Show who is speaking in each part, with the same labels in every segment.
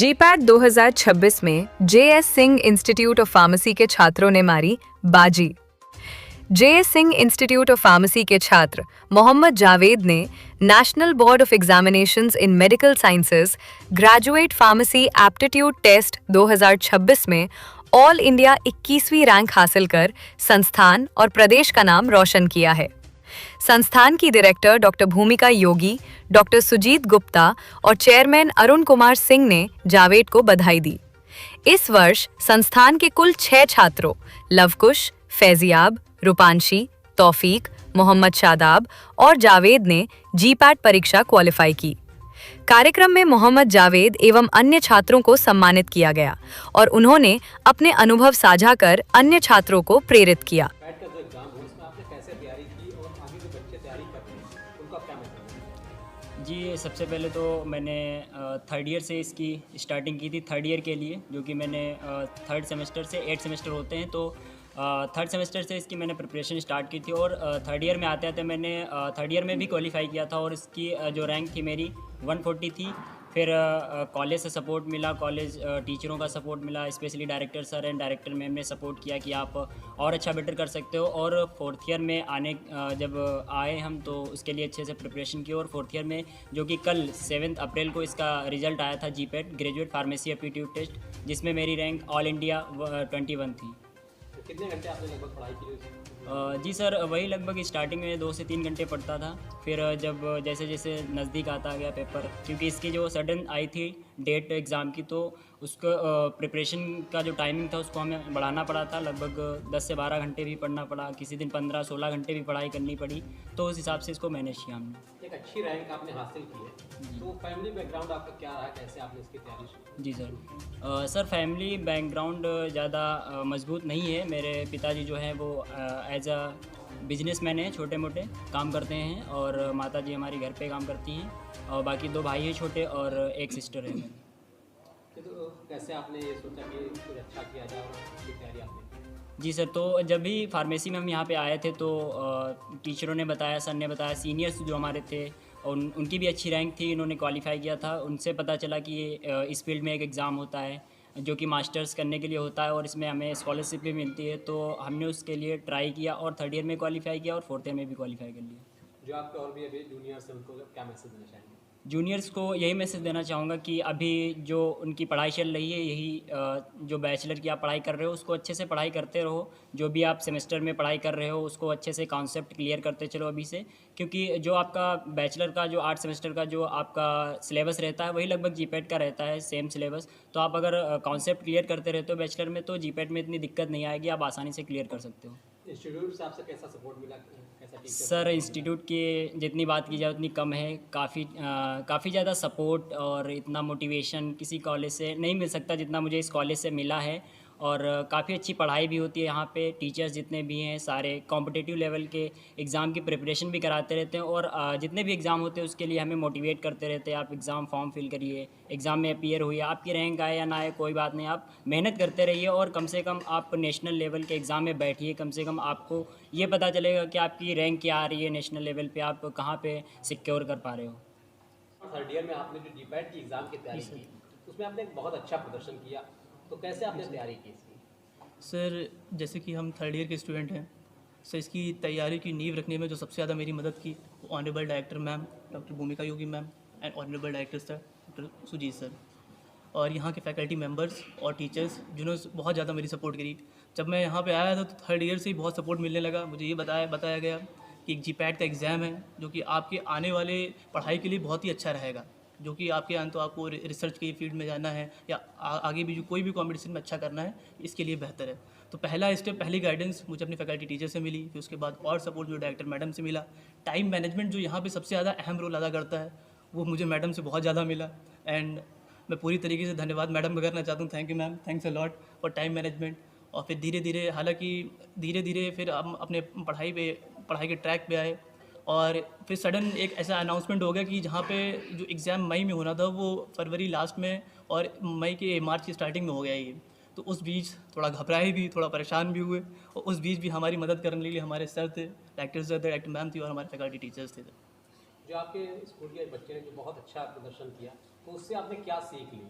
Speaker 1: GPAT 2026 में JS Singh institute of pharmacy के छात्रों ने मारी बाजी। JS Singh institute of pharmacy के छात्र मोहम्मद जावेद ने national board of examinations in medical sciences graduate pharmacy aptitude test 2026 में ऑल इंडिया 21वीं रैंक हासिल कर संस्थान और प्रदेश का नाम रोशन किया है। संस्थान की डायरेक्टर डॉक्टर भूमिका योगी, डॉक्टर सुजीत गुप्ता और चेयरमैन अरुण कुमार सिंह ने जावेद को बधाई दी। इस वर्ष संस्थान के कुल 6 छात्रों लवकुश, फैजियाब, रूपांशी, तौफीक, मोहम्मद शादाब और जावेद ने जीपैट परीक्षा क्वालिफाई की। कार्यक्रम में मोहम्मद जावेद एवं अन्य छात्रों को सम्मानित किया गया और उन्होंने अपने अनुभव साझा कर अन्य छात्रों को प्रेरित किया।
Speaker 2: जी, सबसे पहले तो मैंने थर्ड ईयर से इसकी स्टार्टिंग की थी। थर्ड ईयर के लिए जो कि मैंने थर्ड सेमेस्टर से 8 सेमेस्टर होते हैं, तो थर्ड सेमेस्टर से इसकी मैंने प्रिपरेशन स्टार्ट की थी और थर्ड ईयर में आते आते मैंने थर्ड ईयर में भी क्वालिफाई किया था और इसकी जो रैंक थी मेरी 140 थी। फिर कॉलेज से सपोर्ट मिला, कॉलेज टीचरों का सपोर्ट मिला, specially director sir and director ma'am ने सपोर्ट किया कि आप और अच्छा बेटर कर सकते हो। और फोर्थ ईयर में जब आए हम तो उसके लिए अच्छे से प्रिपरेशन की और फोर्थ ईयर में जो कि कल 7 अप्रैल को इसका रिजल्ट आया था GPAT graduate pharmacy aptitude test, जिसमें मेरी रैंक ऑल इंडिया 21 थी।
Speaker 3: कितने घंटे आपने लगभग पढ़ाई की?
Speaker 2: जी सर, वही लगभग स्टार्टिंग में 2 से 3 घंटे पढ़ता था। फिर जब जैसे जैसे नज़दीक आता गया पेपर, क्योंकि इसकी जो सडन आई थी डेट एग्ज़ाम की, तो उसको प्रिपरेशन का जो टाइमिंग था उसको हमें बढ़ाना पड़ा था। लगभग 10 से 12 घंटे भी पढ़ना पड़ा, किसी दिन 15-16 घंटे भी पढ़ाई करनी पड़ी, तो उस हिसाब से इसको मैनेज किया हमने।
Speaker 3: एक अच्छी रैंक आपने हासिल की है, तो फैमिली बैकग्राउंड आपका क्या रहा, कैसे आपने इसकी तैयारी शुरू?
Speaker 2: जी सर, सर फैमिली बैकग्राउंड ज़्यादा मजबूत नहीं है। मेरे पिताजी जो हैं वो एज अ बिजनेसमैन हैं, छोटे मोटे काम करते हैं, और माताजी हमारी घर पे काम करती हैं, और बाकी 2 भाई हैं छोटे और एक सिस्टर है मेरी।
Speaker 3: तो कैसे आपने ये सोचा कि कुछ अच्छा किया जाए और इसकी तैयारी आपने की?
Speaker 2: जी सर, तो जब भी फार्मेसी में हम यहाँ पे आए थे तो टीचरों ने बताया, सर ने बताया, सीनियर्स जो हमारे थे और उनकी भी अच्छी रैंक थी, इन्होंने क्वालिफाई किया था। उनसे पता चला कि ये इस फील्ड में एक एग्ज़ाम होता है जो कि मास्टर्स करने के लिए होता है और इसमें हमें स्कॉलरशिप भी मिलती है, तो हमने उसके लिए ट्राई किया और थर्ड ईयर में क्वालिफाई किया और फोर्थ ईयर में भी क्वालिफाई कर लिया।
Speaker 3: जो आपके और भी अभी जूनियर्स हैं उनको क्या मैसेज देना चाहेंगे?
Speaker 2: जूनियर्स को यही मैसेज देना चाहूँगा कि अभी जो उनकी पढ़ाई चल रही है, यही जो बैचलर की आप पढ़ाई कर रहे हो उसको अच्छे से पढ़ाई करते रहो। जो भी आप सेमेस्टर में पढ़ाई कर रहे हो उसको अच्छे से कॉन्सेप्ट क्लियर करते चलो अभी से, क्योंकि जो आपका बैचलर का जो 8 सेमेस्टर का जो आपका सिलेबस रहता है वही लगभग जीपैट का रहता है, सेम सिलेबस। तो आप अगर कॉन्सेप्ट क्लियर करते रहते हो बैचलर में तो जीपैट में इतनी दिक्कत नहीं आएगी, आप आसानी से क्लियर कर सकते हो।
Speaker 3: इंस्टीट्यूट से आपसे कैसा सपोर्ट मिला, कैसा टीचर?
Speaker 2: सर इंस्टीट्यूट की जितनी बात की जाए उतनी कम है। काफ़ी ज़्यादा सपोर्ट और इतना मोटिवेशन किसी कॉलेज से नहीं मिल सकता जितना मुझे इस कॉलेज से मिला है, और काफ़ी अच्छी पढ़ाई भी होती है यहाँ पे। टीचर्स जितने भी हैं सारे कॉम्पिटिटिव लेवल के एग्ज़ाम की प्रिपरेशन भी कराते रहते हैं, और जितने भी एग्ज़ाम होते हैं उसके लिए हमें मोटिवेट करते रहते हैं। आप एग्ज़ाम फॉर्म फिल करिए, एग्ज़ाम में अपीयर हुई, आपकी रैंक आए या ना आए कोई बात नहीं, आप मेहनत करते रहिए और कम से कम आप नेशनल लेवल के एग्ज़ाम में बैठिए। कम से कम आपको ये पता चलेगा कि आपकी रैंक क्या आ रही है नेशनल लेवल पे, आप कहाँ पे सिक्योर कर पा रहे हो।
Speaker 3: थर्ड ईयर में आपने जो जीपैट की एग्ज़ाम की तैयारी की उसमें आपने एक बहुत अच्छा प्रदर्शन किया, तो कैसे आपने तैयारी की इसकी?
Speaker 4: सर जैसे कि हम थर्ड ईयर के स्टूडेंट हैं, सर इसकी तैयारी की नींव रखने में जो सबसे ज़्यादा मेरी मदद की वो honourable director ma'am doctor Bhumika Yogi ma'am and honourable director sir doctor Sujit sir, और यहाँ के फैकल्टी मेंबर्स और टीचर्स जिन्होंने बहुत ज़्यादा मेरी सपोर्ट करी। जब मैं यहाँ पे आया था तो थर्ड ईयर से ही बहुत सपोर्ट मिलने लगा। मुझे ये बताया गया कि एक जीपैट का एग्ज़ाम है जो कि आपके आने वाले पढ़ाई के लिए बहुत ही अच्छा रहेगा, जो कि आपके अंत तो आपको रिसर्च की फील्ड में जाना है या आगे भी जो कोई भी कॉम्पिटिशन में अच्छा करना है, इसके लिए बेहतर है। तो पहला स्टेप, पहली गाइडेंस मुझे अपनी फैकल्टी टीचर से मिली, फिर उसके बाद और सपोर्ट जो डायरेक्टर मैडम से मिला। टाइम मैनेजमेंट जो यहाँ पे सबसे ज़्यादा अहम रोल अदा करता है वो मुझे मैडम से बहुत ज़्यादा मिला, एंड मैं पूरी तरीके से धन्यवाद मैडम का करना चाहता हूँ। Thank you ma'am, thanks a lot for time management. और फिर धीरे धीरे फिर हम अपने पढ़ाई के ट्रैक पे आए, और फिर सडन एक ऐसा अनाउंसमेंट हो गया कि जहाँ पे जो एग्ज़ाम मई में होना था वो फरवरी लास्ट में और मार्च की स्टार्टिंग में हो गया ये। तो उस बीच थोड़ा घबराए भी, थोड़ा परेशान भी हुए, और उस बीच भी हमारी मदद करने के लिए हमारे सर थे, डायरेक्टर मैम थी और हमारे फैकल्टी टीचर्स थे।
Speaker 3: जो आपके स्कूल के बच्चे ने जो बहुत अच्छा प्रदर्शन किया, तो उससे आपने क्या सीख ली?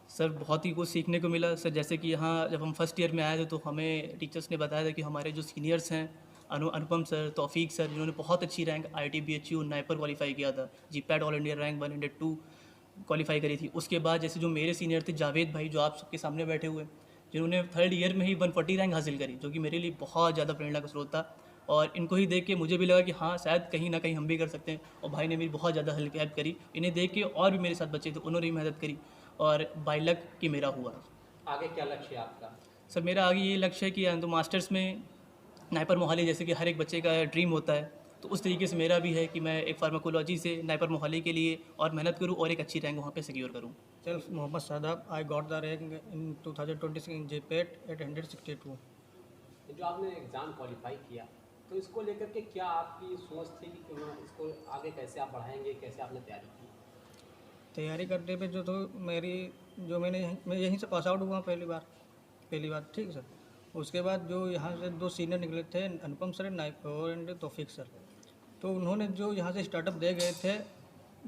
Speaker 4: सर बहुत ही कुछ सीखने को मिला सर। जैसे कि यहाँ जब हम फर्स्ट ईयर में आए थे तो हमें टीचर्स ने बताया था कि हमारे जो सीनियर्स हैं अनुपम सर, तौफीक सर, जिन्होंने बहुत अच्छी rank IIT BHU NIPER qualify किया था, GPAT all India rank 102 qualify करी थी। उसके बाद जैसे जो मेरे सीनियर थे जावेद भाई, जो आप सबके सामने बैठे हुए, जिन्होंने थर्ड ईयर में ही 140 रैंक हासिल करी, जो कि मेरे लिए बहुत ज़्यादा प्रेरणा का स्रोत था। और इनको ही देख के मुझे भी लगा कि हाँ शायद कहीं ना कहीं हम भी कर सकते हैं। और भाई ने मेरी बहुत ज़्यादा हेल्प करी। इन्हें देख के और भी मेरे साथ बच्चे थे, उन्होंने भी मदद करी और बाय लक कि मेरा हुआ।
Speaker 3: आगे क्या लक्ष्य है आपका?
Speaker 4: सर मेरा आगे ये लक्ष्य है कि तो मास्टर्स में नाइपर मोहाली, जैसे कि हर एक बच्चे का ड्रीम होता है, तो उस तरीके से मेरा भी है कि मैं एक फार्माकोलॉजी से नाइपर मोहाली के लिए और मेहनत करूँ और एक अच्छी रैंक वहाँ पे सिक्योर करूँ।
Speaker 5: Self Mohammad Sadab. I got the rank in 2026 in JPET at 162.
Speaker 3: जो आपने एग्ज़ाम क्वालिफाई किया, तो इसको लेकर के क्या आपकी सोच थी कि क्यों ना इसको आगे कैसे आप बढ़ाएंगे, कैसे आपने तैयारी की?
Speaker 5: तैयारी करने पे जो तो मैं यहीं से पास आउट हुआ पहली बार ठीक है सर। उसके बाद जो यहाँ से 2 सीनियर निकले थे, अनुपम सर एंड तौफीक सर, तो उन्होंने जो यहाँ से स्टार्टअप दे गए थे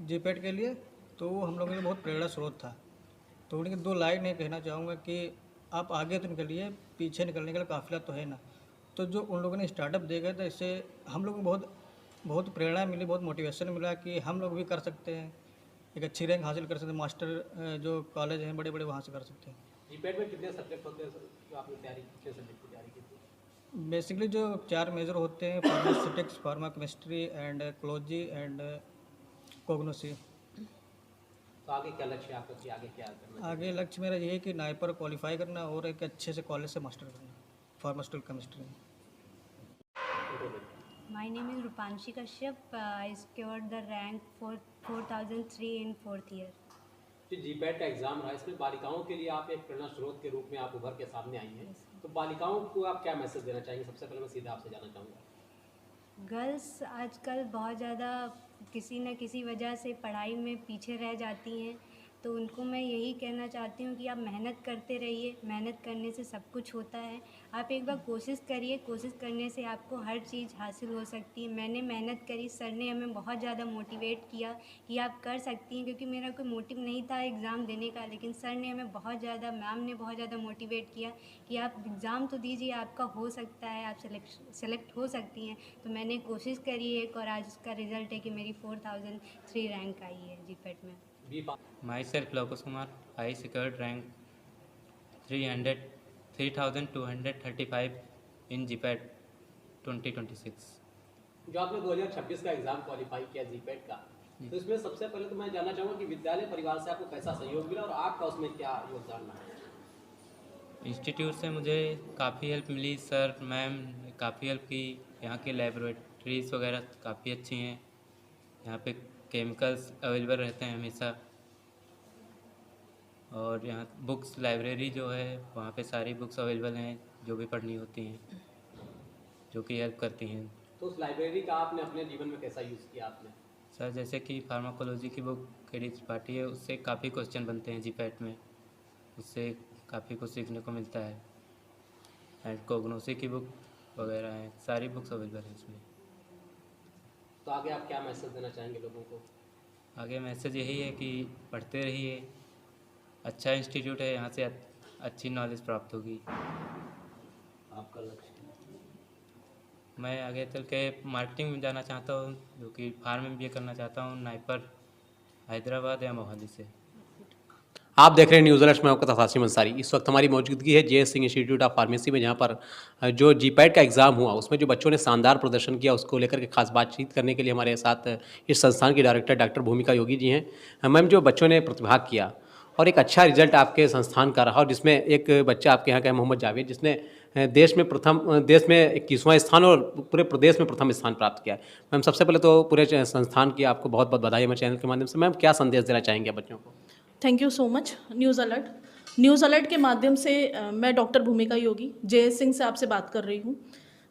Speaker 5: जीपेट के लिए, तो वो हम लोगों के लिए बहुत प्रेरणा स्रोत था। तो उनकी 2 लाइन ये कहना चाहूँगा कि आप आगे तो निकलिए, पीछे निकलने के लिए काफ़िला तो है ना। तो जो उन लोगों ने स्टार्टअप दे गए थे, इससे हम लोग को बहुत प्रेरणा मिली, बहुत मोटिवेशन मिला कि हम लोग भी कर सकते हैं, एक अच्छी रैंक हासिल कर सकते हैं। मास्टर जो कॉलेज हैं बड़े बड़े, वहाँ से कर सकते हैं।
Speaker 3: जीपैट में कितने सब्जेक्ट होते हैं जो आपने तैयारी कितने सब्जेक्ट की तैयारी की थी?
Speaker 5: बेसिकली जो 4 मेजर होते हैं, pharmaceutics, pharma chemistry and ecology and cognosy.
Speaker 3: तो आगे क्या लक्ष्य है आपका कि आगे क्या करना?
Speaker 5: आगे लक्ष्य मेरा ये है कि नाइपर क्वालिफाई करना और एक अच्छे से कॉलेज से मास्टर करना फार्मास्यूटिकल केमिस्ट्री में।
Speaker 6: My name is Rupanshi Kashyap. I scored the rank for 4003 in 4th year.
Speaker 3: जो जीपैट का एग्ज़ाम रहा, इसमें बालिकाओं के लिए आप एक प्रेरणा स्रोत के रूप में आप उभर के सामने आई हैं। तो बालिकाओं को आप क्या मैसेज देना चाहेंगे? सबसे पहले मैं सीधा आपसे जानना चाहूँगा।
Speaker 6: गर्ल्स आजकल बहुत ज़्यादा किसी न किसी वजह से पढ़ाई में पीछे रह जाती हैं, तो उनको मैं यही कहना चाहती हूँ कि आप मेहनत करते रहिए। मेहनत करने से सब कुछ होता है। आप एक बार कोशिश करिए, कोशिश करने से आपको हर चीज़ हासिल हो सकती है। मैंने मेहनत करी, सर ने हमें बहुत ज़्यादा मोटिवेट किया कि आप कर सकती हैं, क्योंकि मेरा कोई मोटिव नहीं था एग्ज़ाम देने का, लेकिन सर ने हमें बहुत ज़्यादा, मैम ने बहुत ज़्यादा मोटिवेट किया कि आप एग्ज़ाम तो दीजिए, आपका हो सकता है, आप सेलेक्ट हो सकती हैं। तो मैंने कोशिश करी एक, और आज उसका रिज़ल्ट है कि मेरी 4003 रैंक आई है जीपेट में।
Speaker 7: Myself Lokus Kumar, I secured rank 3235 in GPAT 2026.
Speaker 3: जो आपने 2026 का एग्ज़ाम क्वालिफाई किया जीपैट का, तो इसमें सबसे पहले तो मैं जानना चाहूँगा कि विद्यालय परिवार से आपको कैसा सहयोग मिला और आपका उसमें क्या योगदान रहा?
Speaker 7: इंस्टीट्यूट से मुझे काफ़ी हेल्प मिली। सर मैम ने काफ़ी हेल्प की। यहाँ की लेबोरेटरीज वगैरह काफ़ी अच्छी हैं। यहाँ पे केमिकल्स अवेलेबल रहते हैं हमेशा। और यहाँ बुक्स लाइब्रेरी जो है वहाँ पे सारी बुक्स अवेलेबल हैं जो भी पढ़नी होती हैं, जो कि हेल्प करती हैं।
Speaker 3: तो उस लाइब्रेरी का आपने अपने जीवन में कैसा यूज़ किया आपने?
Speaker 7: सर जैसे कि फार्माकोलॉजी की बुक KD त्रिपाठी है, उससे काफ़ी क्वेश्चन बनते हैं जीपैट में, उससे काफ़ी कुछ सीखने को मिलता है। एंड कोग्नोसी की बुक वगैरह हैं, सारी बुक्स अवेलेबल हैं इसमें।
Speaker 3: तो आगे आप क्या मैसेज देना चाहेंगे लोगों को?
Speaker 7: आगे मैसेज यही है कि पढ़ते रहिए, अच्छा इंस्टीट्यूट है, यहाँ से अच्छी नॉलेज प्राप्त होगी।
Speaker 3: आपका लक्ष्य?
Speaker 7: मैं आगे चल के मार्केटिंग में जाना चाहता हूँ, जो कि फार्म MBA करना चाहता हूँ नाइपर, हैदराबाद या मोहाली से।
Speaker 3: आप देख रहे हैं न्यूज़ अलर्ट में आपका तफासिम अंसारी। इस वक्त हमारी मौजूदगी है JS Singh institute of pharmacy में, जहाँ पर जो जीपैट का एग्ज़ाम हुआ उसमें जो बच्चों ने शानदार प्रदर्शन किया उसको लेकर के खास बातचीत करने के लिए हमारे साथ इस संस्थान की डायरेक्टर डॉक्टर भूमिका योगी जी हैं। मैम, जो बच्चों ने प्रतिभाग किया और एक अच्छा रिजल्ट आपके संस्थान का रहा, और जिसमें एक बच्चा आपके यहाँ का है मोहम्मद जावेद, जिसने देश में 21वां स्थान और पूरे प्रदेश में प्रथम स्थान प्राप्त किया। मैम, सबसे पहले तो पूरे संस्थान की आपको बहुत बहुत बधाई हमारे चैनल के माध्यम से। मैम, क्या संदेश देना चाहेंगे बच्चों को?
Speaker 8: Thank you so much news alert के माध्यम से मैं डॉक्टर भूमिका योगी JS सिंह से आपसे बात कर रही हूँ।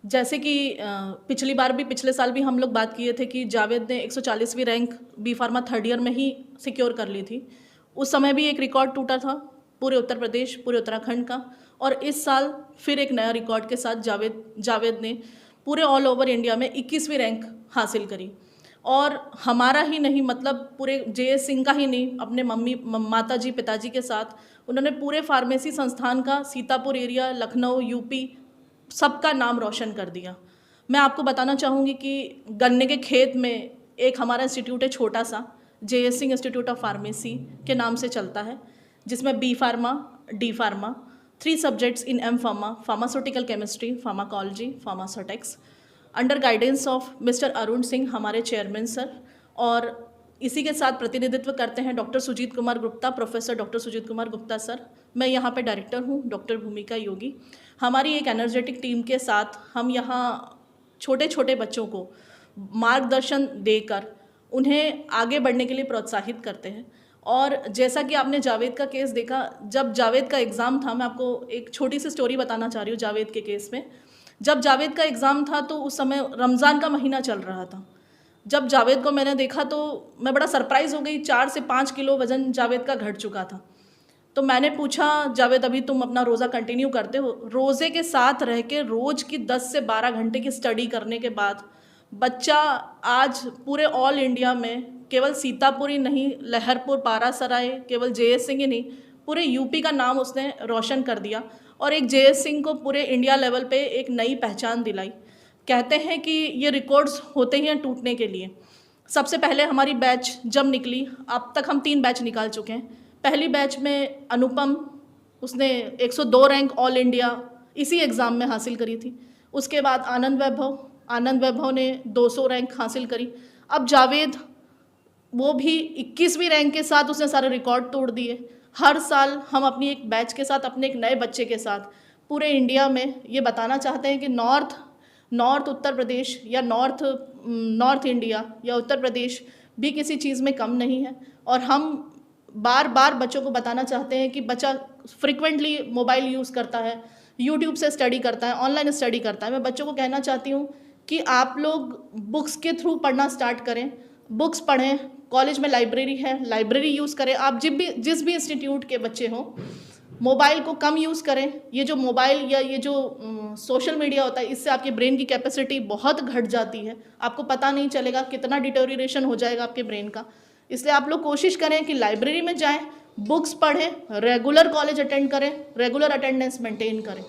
Speaker 8: जैसे कि पिछले साल भी हम लोग बात किए थे कि जावेद ने 140वीं rank B pharma third year में ही सिक्योर कर ली थी। उस समय भी एक रिकॉर्ड टूटा था पूरे उत्तर प्रदेश, पूरे उत्तराखंड का, और इस साल फिर एक नया रिकॉर्ड के साथ जावेद ने पूरे ऑल ओवर इंडिया में 21वीं रैंक हासिल करी। और हमारा ही नहीं, मतलब पूरे JS सिंह का ही नहीं, अपने माता जी पिताजी के साथ उन्होंने पूरे फार्मेसी संस्थान का सीतापुर एरिया, लखनऊ, यूपी सबका नाम रोशन कर दिया। मैं आपको बताना चाहूँगी कि गन्ने के खेत में एक हमारा इंस्टीट्यूट है छोटा सा, JS. Singh institute of pharmacy के नाम से चलता है, जिसमें B pharma, D pharma, 3 subjects in M pharma, pharmaceutical chemistry, pharmacology, pharmaceutics, under guidance of mister Arun Singh हमारे चेयरमैन सर, और इसी के साथ प्रतिनिधित्व करते हैं doctor Sujit Kumar Gupta, professor doctor Sujit Kumar Gupta sir. मैं यहाँ पे डायरेक्टर हूँ, डॉक्टर भूमिका योगी। हमारी एक एनर्जेटिक टीम के साथ हम यहाँ छोटे छोटे बच्चों को मार्गदर्शन देकर उन्हें आगे बढ़ने के लिए प्रोत्साहित करते हैं। और जैसा कि आपने जावेद का केस देखा, जब जावेद का एग्ज़ाम था, मैं आपको एक छोटी सी स्टोरी बताना चाह रही हूँ जावेद के केस में। जब जावेद का एग्ज़ाम था तो उस समय रमज़ान का महीना चल रहा था। जब जावेद को मैंने देखा तो मैं बड़ा सरप्राइज़ हो गई, 4 से 5 किलो वज़न जावेद का घट चुका था। तो मैंने पूछा, जावेद अभी तुम अपना रोज़ा कंटिन्यू करते हो? रोज़े के साथ रह के रोज़ की 10 से 12 घंटे की स्टडी करने के बाद बच्चा आज पूरे ऑल इंडिया में केवल सीतापुर ही नहीं, लहरपुर, पारासराय, केवल जे.एस. सिंह ही नहीं, पूरे यूपी का नाम उसने रोशन कर दिया और एक जे.एस. सिंह को पूरे इंडिया लेवल पे एक नई पहचान दिलाई। कहते हैं कि ये रिकॉर्ड्स होते ही हैं टूटने के लिए। सबसे पहले हमारी बैच जब निकली, अब तक हम 3 बैच निकाल चुके हैं। पहली बैच में अनुपम, उसने 102 रैंक ऑल इंडिया इसी एग्ज़ाम में हासिल करी थी। उसके बाद आनंद वैभव ने 200 रैंक हासिल करी। अब जावेद, वो भी 21वीं रैंक के साथ उसने सारे रिकॉर्ड तोड़ दिए। हर साल हम अपनी एक बैच के साथ, अपने एक नए बच्चे के साथ पूरे इंडिया में ये बताना चाहते हैं कि नॉर्थ उत्तर प्रदेश या नॉर्थ इंडिया या उत्तर प्रदेश भी किसी चीज़ में कम नहीं है। और हम बार बार बच्चों को बताना चाहते हैं कि बच्चा फ्रिक्वेंटली मोबाइल यूज़ करता है, यूट्यूब से स्टडी करता है, ऑनलाइन स्टडी करता है। मैं बच्चों को कहना चाहती हूँ कि आप लोग बुक्स के थ्रू पढ़ना स्टार्ट करें, बुक्स पढ़ें। कॉलेज में लाइब्रेरी है, लाइब्रेरी यूज़ करें। आप जिस भी इंस्टीट्यूट के बच्चे हों, मोबाइल को कम यूज़ करें। ये जो मोबाइल या ये जो सोशल मीडिया होता है, इससे आपके ब्रेन की कैपेसिटी बहुत घट जाती है। आपको पता नहीं चलेगा कितना डिटोरिएशन हो जाएगा आपके ब्रेन का। इसलिए आप लोग कोशिश करें कि लाइब्रेरी में जाएं, बुक्स पढ़ें, रेगुलर कॉलेज अटेंड करें, रेगुलर अटेंडेंस मेंटेन करें।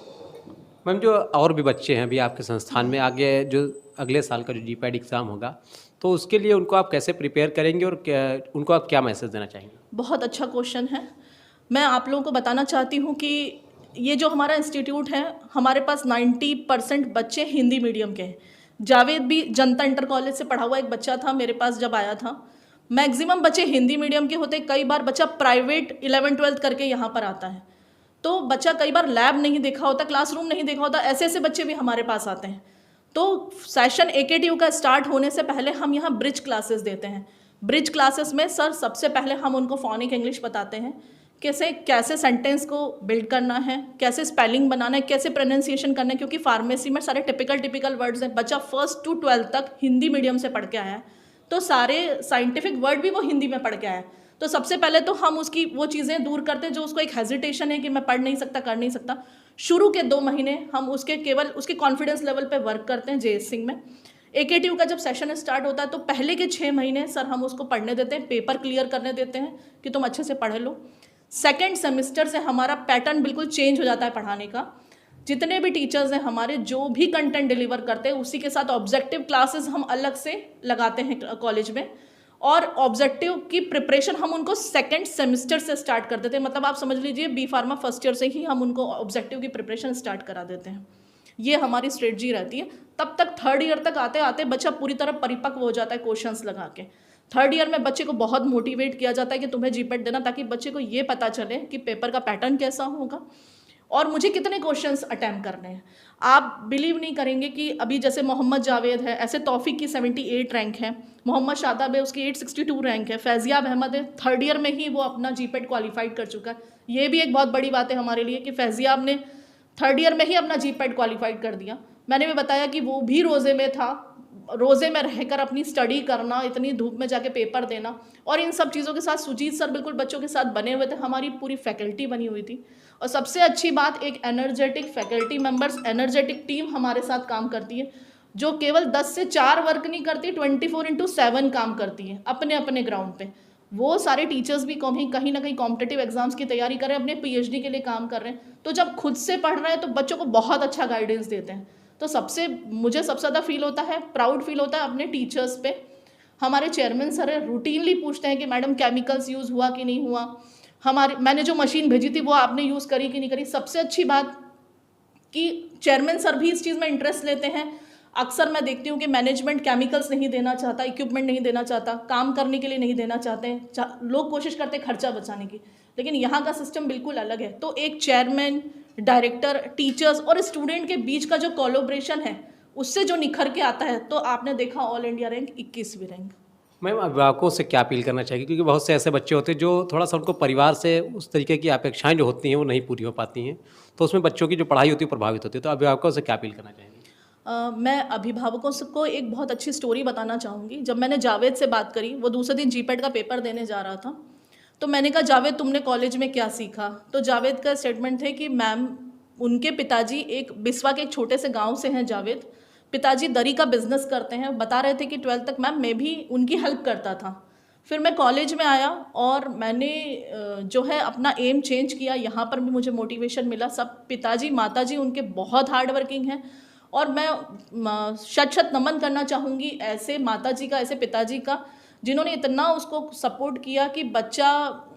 Speaker 3: मैम, जो और भी बच्चे हैं अभी आपके संस्थान में, आगे जो अगले साल का जो जीपैट एग्ज़ाम होगा, तो उसके लिए उनको आप कैसे प्रिपेयर करेंगे और उनको आप क्या मैसेज देना चाहेंगे? बहुत
Speaker 8: अच्छा क्वेश्चन है। मैं आप लोगों को बताना चाहती हूँ कि ये जो हमारा इंस्टीट्यूट है, हमारे पास 90% बच्चे हिंदी मीडियम के हैं। जावेद भी जनता इंटर कॉलेज से पढ़ा हुआ एक बच्चा था, मेरे पास जब आया था। मैक्सिमम बच्चे हिंदी मीडियम के होते। कई बार बच्चा प्राइवेट 11th-12th करके यहाँ पर आता है, तो बच्चा कई बार लैब नहीं देखा होता, क्लासरूम नहीं देखा होता। ऐसे बच्चे भी हमारे पास आते हैं। तो सेशन AKTU का स्टार्ट होने से पहले हम यहाँ ब्रिज क्लासेस देते हैं। ब्रिज क्लासेस में सर सबसे पहले हम उनको फोनिक इंग्लिश बताते हैं, कैसे सेंटेंस को बिल्ड करना है, कैसे स्पेलिंग बनाना है, कैसे प्रोनाउंसिएशन करना है, क्योंकि फार्मेसी में सारे टिपिकल वर्ड्स हैं। बच्चा 1st to 12th तक हिंदी मीडियम से पढ़ के आया है, तो सारे साइंटिफिक वर्ड भी वो हिंदी में पढ़ के आया है। तो सबसे पहले तो हम उसकी वो चीज़ें दूर करते हैं जो उसको एक हेजिटेशन है कि मैं पढ़ नहीं सकता, कर नहीं सकता। शुरू के 2 महीने हम केवल उसके कॉन्फिडेंस लेवल पे वर्क करते हैं जे.एस. सिंह में। AKTU का जब सेशन स्टार्ट होता है तो पहले के 6 महीने सर हम उसको पढ़ने देते हैं, पेपर क्लियर करने देते हैं कि तुम अच्छे से पढ़ लो। 2nd सेमेस्टर से हमारा पैटर्न बिल्कुल चेंज हो जाता है पढ़ाने का। जितने भी टीचर्स हैं हमारे, जो भी कंटेंट डिलीवर करते हैं, उसी के साथ ऑब्जेक्टिव क्लासेस हम अलग से लगाते हैं कॉलेज में। और ऑब्जेक्टिव की प्रिपरेशन हम उनको 2nd सेमेस्टर से स्टार्ट कर देते हैं। मतलब आप समझ लीजिए बी फार्मा 1st ईयर से ही हम उनको ऑब्जेक्टिव की प्रिपरेशन स्टार्ट करा देते हैं। ये हमारी स्ट्रेटजी रहती है। तब तक 3rd ईयर तक आते आते बच्चा पूरी तरह परिपक्व हो जाता है क्वेश्चंस लगा के। 3rd ईयर में बच्चे को बहुत मोटिवेट किया जाता है कि तुम्हें जीपैट देना, ताकि बच्चे को ये पता चले कि पेपर का पैटर्न कैसा होगा और मुझे कितने क्वेश्चंस अटेम्प्ट करने हैं। आप बिलीव नहीं करेंगे कि अभी जैसे मोहम्मद जावेद है, ऐसे तौफीक की 78 रैंक है, मोहम्मद शादाब है, उसकी 862 रैंक है, फैजियाब अहमद है, 3rd ईयर में ही वो अपना जीपैट क्वालिफाइड कर चुका है। ये भी एक बहुत बड़ी बात है हमारे लिए कि फैजियाब ने 3rd ईयर में ही अपना जीपैट क्वालिफाइड कर दिया। मैंने भी बताया कि वो भी रोज़े में था, रोज़े में रहकर अपनी स्टडी करना, इतनी धूप में जाके पेपर देना, और इन सब चीज़ों के साथ सुजीत सर बिल्कुल बच्चों के साथ बने हुए थे। हमारी पूरी फैकल्टी बनी हुई थी। और सबसे अच्छी बात, एक energetic faculty members, energetic team हमारे साथ काम करती है, जो केवल 10 से 4 वर्क नहीं करती, 24/7 काम करती है अपने अपने ग्राउंड पे। वो सारे टीचर्स भी कहीं ना कहीं कॉम्पिटिटिव एग्जाम्स की तैयारी कर रहे हैं, अपने पीएचडी के लिए काम कर रहे हैं। तो जब खुद से पढ़ रहे हैं तो बच्चों को बहुत अच्छा गाइडेंस देते हैं। तो मुझे सबसे ज़्यादा फील होता है, प्राउड फील होता है अपने टीचर्स पे। हमारे चेयरमैन सर है, रूटीनली पूछते हैं कि मैडम केमिकल्स यूज़ हुआ कि नहीं हुआ, मैंने जो मशीन भेजी थी वो आपने यूज़ करी कि नहीं करी। सबसे अच्छी बात कि चेयरमैन सर भी इस चीज़ में इंटरेस्ट लेते हैं। अक्सर मैं देखती हूँ कि मैनेजमेंट केमिकल्स नहीं देना चाहता, इक्विपमेंट नहीं देना चाहता, काम करने के लिए नहीं देना चाहते हैं, लोग कोशिश करते हैं खर्चा बचाने की, लेकिन यहाँ का सिस्टम बिल्कुल अलग है। तो एक चेयरमैन, डायरेक्टर, टीचर्स और स्टूडेंट के बीच का जो कोलैबोरेशन है, उससे जो निखर के आता है, तो आपने देखा ऑल इंडिया रैंक 21वीं रैंक।
Speaker 3: मैम, अभिभावकों से क्या अपील करना चाहिए, क्योंकि बहुत से ऐसे बच्चे होते हैं जो थोड़ा सा उनको परिवार से उस तरीके की अपेक्षाएं जो होती हैं वो नहीं पूरी हो पाती हैं, तो उसमें बच्चों की जो पढ़ाई होती है प्रभावित होती है। तो अभिभावकों से क्या अपील करना चाहेंगे?
Speaker 8: मैं अभिभावकों को एक बहुत अच्छी स्टोरी बताना चाहूँगी। जब मैंने जावेद से बात करी, वो दूसरे दिन जीपैट का पेपर देने जा रहा था, तो मैंने कहा जावेद तुमने कॉलेज में क्या सीखा? तो जावेद का स्टेटमेंट थे कि मैम, उनके पिताजी एक बिस्वा के एक छोटे से गांव से हैं जावेद, पिताजी दरी का बिजनेस करते हैं। बता रहे थे कि 12th तक मैम मैं भी उनकी हेल्प करता था। फिर मैं कॉलेज में आया और मैंने जो है अपना एम चेंज किया। यहाँ पर भी मुझे मोटिवेशन मिला। सब पिताजी माताजी उनके बहुत हार्ड वर्किंग हैं, और मैं शत नमन करना चाहूँगी ऐसे माताजी का, ऐसे पिताजी का, जिन्होंने इतना उसको सपोर्ट किया कि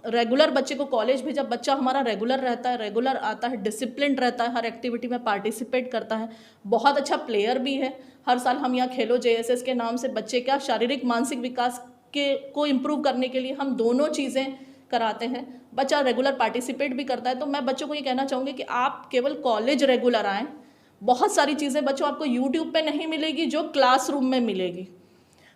Speaker 8: रेगुलर बच्चे को कॉलेज भेजा। बच्चा हमारा रेगुलर रहता है, रेगुलर आता है, डिसिप्लिन रहता है, हर एक्टिविटी में पार्टिसिपेट करता है, बहुत अच्छा प्लेयर भी है। हर साल हम यहाँ खेलो JSS के नाम से बच्चे का शारीरिक मानसिक विकास को इम्प्रूव करने के लिए हम दोनों चीज़ें कराते हैं। बच्चा रेगुलर पार्टिसिपेट भी करता है। तो मैं बच्चों को ये कहना चाहूँगी कि आप केवल कॉलेज रेगुलर आएँ। बहुत सारी चीज़ें बच्चों आपको यूट्यूब पे नहीं मिलेगी जो क्लासरूम में मिलेगी।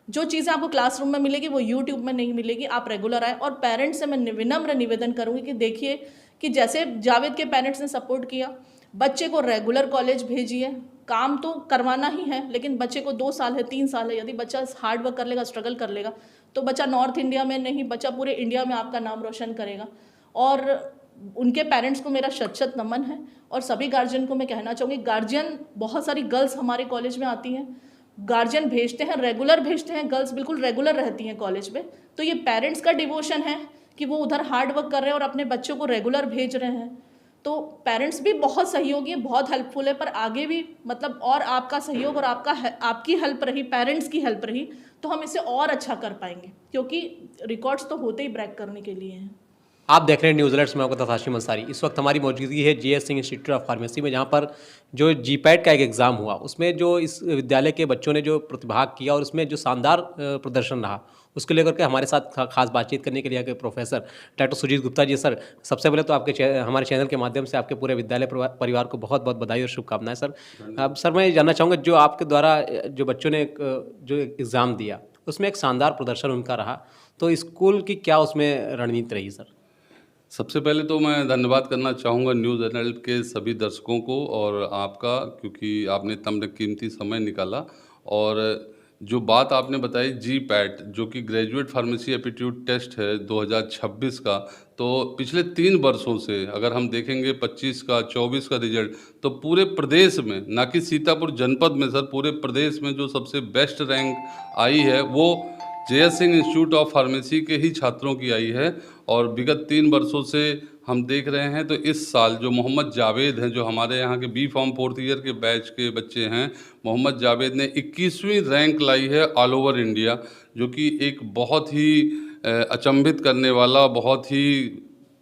Speaker 8: जो चीज़ें आपको क्लासरूम में मिलेगी वो यूट्यूब में नहीं मिलेगी। आप रेगुलर आए। और पेरेंट्स से मैं विनम्र निवेदन करूँगी कि देखिए कि जैसे जावेद के पेरेंट्स ने सपोर्ट किया, बच्चे को रेगुलर कॉलेज भेजिए। काम तो करवाना ही है, लेकिन बच्चे को 2 साल है, 3 साल है, यदि बच्चा हार्ड वर्क कर लेगा, स्ट्रगल कर लेगा, तो बच्चा नॉर्थ इंडिया में नहीं, बच्चा पूरे इंडिया में आपका नाम रोशन करेगा। और उनके पेरेंट्स को मेरा शत नमन है। और सभी गार्जियन को मैं कहना चाहूँगी, गार्जियन, बहुत सारी गर्ल्स हमारे कॉलेज में आती हैं, गार्जियन भेजते हैं, रेगुलर भेजते हैं, गर्ल्स बिल्कुल रेगुलर रहती हैं कॉलेज में। तो ये पेरेंट्स का डिवोशन है कि वो उधर हार्ड वर्क कर रहे हैं और अपने बच्चों को रेगुलर भेज रहे हैं। तो पेरेंट्स भी बहुत सहयोगी है, बहुत हेल्पफुल है, पर आगे भी मतलब और आपका सहयोग और आपकी हेल्प रही, पेरेंट्स की हेल्प रही, तो हम इसे और अच्छा कर पाएंगे, क्योंकि रिकॉर्ड्स तो होते ही ब्रेक करने के लिए हैं।
Speaker 3: आप देख रहे हैं न्यूज़ अलर्ट्स में, आपका हाशिम अंसारी। इस वक्त हमारी मौजूदगी है JS Singh institute of pharmacy में, जहां पर जो GPAT का एक एग्ज़ाम हुआ, उसमें जो इस विद्यालय के बच्चों ने जो प्रतिभाग किया और उसमें जो शानदार प्रदर्शन रहा, उसको लेकर के हमारे साथ खास बातचीत करने के लिए आगे professor doctor Sujit Gupta ji. Sir, सबसे पहले तो हमारे चैनल के माध्यम से आपके पूरे विद्यालय परिवार को बहुत बहुत बधाई और शुभकामनाएं। सर, अब सर मैं जानना चाहूँगा, जो आपके द्वारा जो बच्चों ने जो एग्ज़ाम दिया, उसमें एक शानदार प्रदर्शन उनका रहा, तो स्कूल की क्या उसमें रणनीति रही सर?
Speaker 9: सबसे पहले तो मैं धन्यवाद करना चाहूँगा न्यूज़ अलर्ट के सभी दर्शकों को और आपका, क्योंकि आपने इतना कीमती समय निकाला। और जो बात आपने बताई GPAT, जो कि ग्रेजुएट फार्मेसी एप्टीट्यूड टेस्ट है 2026 का, तो पिछले 3 वर्षों से अगर हम देखेंगे 25 का 24 का रिजल्ट, तो पूरे प्रदेश में, ना कि सीतापुर जनपद में सर, पूरे प्रदेश में जो सबसे बेस्ट रैंक आई है वो JS Singh institute of pharmacy के ही छात्रों की आई है। और विगत 3 वर्षों से हम देख रहे हैं, तो इस साल जो मोहम्मद जावेद हैं, जो हमारे यहाँ के B.Pharm 4th ईयर के बैच के बच्चे हैं, मोहम्मद जावेद ने 21वीं रैंक लाई है ऑल ओवर इंडिया, जो कि एक बहुत ही अचंभित करने वाला, बहुत ही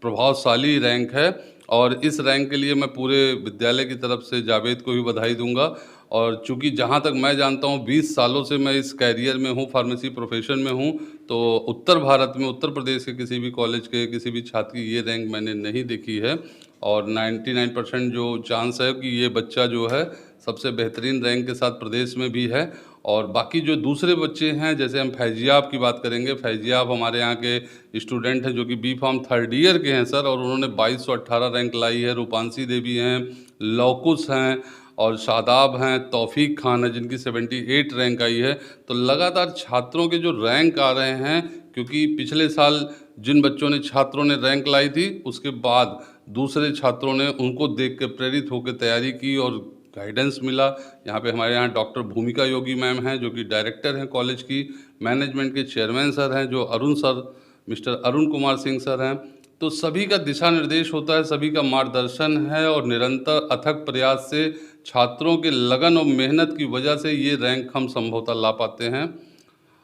Speaker 9: प्रभावशाली रैंक है। और इस रैंक के लिए मैं पूरे विद्यालय की तरफ से जावेद को भी बधाई दूंगा। और चूँकि जहाँ तक मैं जानता हूँ 20 सालों से मैं इस कैरियर में हूँ, फार्मेसी प्रोफेशन में हूँ, तो उत्तर भारत में, उत्तर प्रदेश के किसी भी कॉलेज के किसी भी छात्र की ये रैंक मैंने नहीं देखी है। और 99% जो चांस है कि ये बच्चा जो है सबसे बेहतरीन रैंक के साथ प्रदेश में भी है। और बाकी जो दूसरे बच्चे हैं, जैसे हम फैजियाब की बात करेंगे, फैजियाब हमारे यहाँ के स्टूडेंट हैं जो कि B.Pharm 3rd ईयर के हैं सर, और उन्होंने 2218 रैंक लाई है। रूपांशी देवी हैं, लौकुस हैं, और शादाब हैं, तौफीक खान है जिनकी 78 रैंक आई है। तो लगातार छात्रों के जो रैंक आ रहे हैं, क्योंकि पिछले साल जिन बच्चों ने, छात्रों ने रैंक लाई थी, उसके बाद दूसरे छात्रों ने उनको देख के प्रेरित होकर तैयारी की और गाइडेंस मिला। यहाँ पे हमारे यहाँ डॉक्टर भूमिका योगी मैम हैं, जो कि डायरेक्टर हैं कॉलेज की, मैनेजमेंट के चेयरमैन सर हैं जो Arun sir mister Arun Kumar Singh sir हैं। तो सभी का दिशा निर्देश होता है, सभी का मार्गदर्शन है और निरंतर अथक प्रयास से छात्रों के लगन और मेहनत की वजह से ये रैंक हम संभवतः ला पाते हैं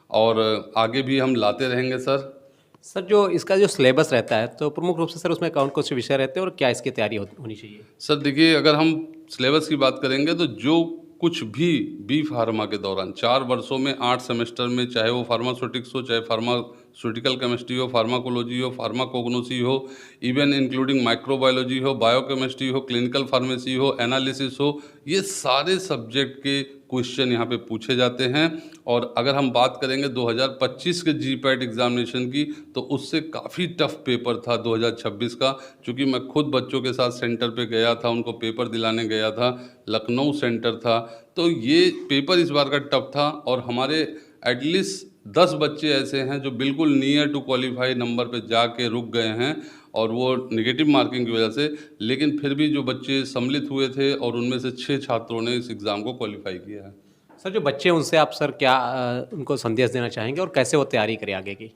Speaker 9: और आगे भी हम लाते रहेंगे सर।
Speaker 3: सर जो इसका जो सिलेबस रहता है तो प्रमुख रूप से सर उसमें कौन कौन से विषय रहते हैं और क्या इसकी तैयारी होनी चाहिए? सर
Speaker 9: देखिए, अगर हम सिलेबस की बात करेंगे तो जो कुछ भी बी फार्मा के दौरान 4 वर्षों में 8 सेमेस्टर में, चाहे वो फार्मास्यूटिक्स हो, चाहे फार्मास्यूटिकल केमिस्ट्री हो, फार्माकोलॉजी हो, फार्माकोग्नोसी हो, इवन इंक्लूडिंग माइक्रोबायोलॉजी हो, बायोकेमिस्ट्री हो, क्लिनिकल फार्मेसी हो, एनालिसिस हो, ये सारे सब्जेक्ट के क्वेश्चन यहाँ पे पूछे जाते हैं। और अगर हम बात करेंगे 2025 के जीपैट एग्जामिनेशन की, तो उससे काफ़ी टफ पेपर था 2026 का, क्योंकि मैं खुद बच्चों के साथ सेंटर पे गया था, उनको पेपर दिलाने गया था, लखनऊ सेंटर था। तो ये पेपर इस बार का टफ था और हमारे एटलीस्ट 10 बच्चे ऐसे हैं जो बिल्कुल नियर टू क्वालिफाई नंबर पे जाके रुक गए हैं और वो नेगेटिव मार्किंग की वजह से, लेकिन फिर भी जो बच्चे सम्मिलित हुए थे और उनमें से 6 छात्रों ने इस एग्ज़ाम को क्वालिफाई किया है।
Speaker 3: सर जो बच्चे उनसे आप सर क्या उनको संदेश देना चाहेंगे और कैसे वो तैयारी करें आगे की?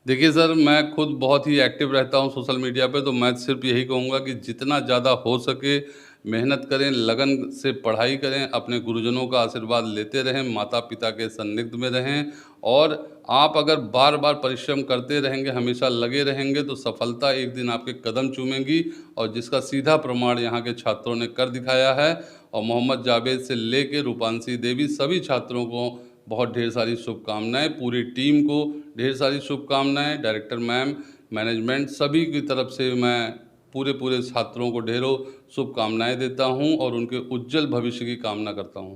Speaker 9: देखिए सर, मैं खुद बहुत ही एक्टिव रहता हूँ सोशल मीडिया पे, तो मैं सिर्फ यही कहूँगा कि जितना ज़्यादा हो सके मेहनत करें, लगन से पढ़ाई करें, अपने गुरुजनों का आशीर्वाद लेते रहें, माता पिता के सानिध्य में रहें और आप अगर बार बार परिश्रम करते रहेंगे, हमेशा लगे रहेंगे, तो सफलता एक दिन आपके कदम चूमेगी और जिसका सीधा प्रमाण यहाँ के छात्रों ने कर दिखाया है। और मोहम्मद जावेद से लेकर रूपांशी देवी सभी छात्रों को बहुत ढेर सारी शुभकामनाएं, पूरी टीम को ढेर सारी शुभकामनाएं, डायरेक्टर मैम, मैनेजमेंट सभी की तरफ से मैं पूरे छात्रों को ढेरों शुभकामनाएं देता हूं और उनके उज्जवल भविष्य की कामना करता हूं।